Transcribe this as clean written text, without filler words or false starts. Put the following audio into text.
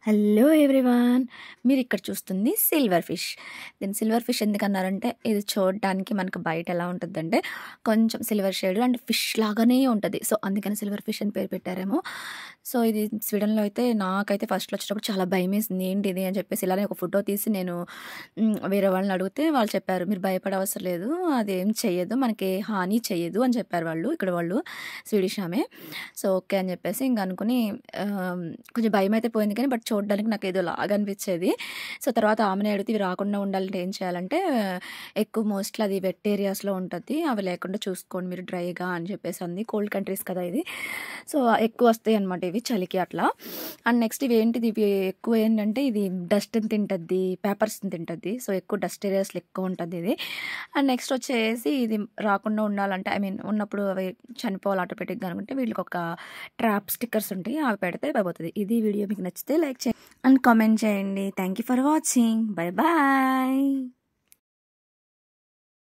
Hello everyone, మీరు ఇక్కడ చూస్తుంది సిల్వర్ ఫిష్. దీన్ని సిల్వర్ ఫిష్ ఎందుకన్నారంటే ఇది చూడడానికి మనకు బయట ఎలా ఉంటుందంటే కొంచెం సిల్వర్ షేడ్ అండ్ ఫిష్ లాగానే ఉంటుంది. సో అందుకని సిల్వర్ ఫిష్ అని పేరు పెట్టారేమో. సో ఇది స్వీడన్లో అయితే నాకైతే ఫస్ట్లో వచ్చేటప్పుడు చాలా భయం వేసింది, ఏంటి ఇది అని చెప్పేసి ఇలానే ఒక ఫోటో తీసి నేను వేరే వాళ్ళని అడిగితే వాళ్ళు చెప్పారు, మీరు భయపడే అవసరం లేదు, అదేం చెయ్యదు, మనకి హాని చెయ్యదు అని చెప్పారు వాళ్ళు, ఇక్కడ వాళ్ళు స్వీడిష్ ఆమె. సో ఓకే అని చెప్పేసి ఇంక అనుకుని కొంచెం భయం అయితే పోయింది, కానీ బట్ చూడడానికి నాకు ఏదో లాగా అనిపించేది. సో తర్వాత ఆమెను అడిగితే ఇవి రాకుండా ఉండాలంటే ఏం చేయాలంటే ఎక్కువ మోస్ట్లీ అది వెట్ ఏరియాస్లో ఉంటుంది, అవి లేకుండా చూసుకోండి మీరు డ్రైగా అని చెప్పేసి అంది. కోల్డ్ కంట్రీస్ కదా ఇది, సో ఎక్కువ వస్తాయి అనమాట ఇవి చలికి అట్లా. అండ్ నెక్స్ట్ ఇవి ఏంటిది, ఇవి ఎక్కువ ఏంటంటే ఇది డస్ట్ని తింటుంది, పేపర్స్ని తింటుంది, సో ఎక్కువ డస్ట్ ఏరియాస్లో ఎక్కువ ఉంటుంది ఇది. అండ్ నెక్స్ట్ వచ్చేసి ఇది రాకుండా ఉండాలంటే ఉన్నప్పుడు అవి చనిపోవాలి ఆటోమేటిక్గా అనుకుంటే వీళ్ళకి ఒక ట్రాప్ స్టిక్కర్స్ ఉంటాయి, అవి పెడితే అయిపోతుంది. ఇది వీడియో మీకు నచ్చితే లైక్ చేయండి అండ్ కామెంట్ చేయండి. Thank you for watching. Bye bye.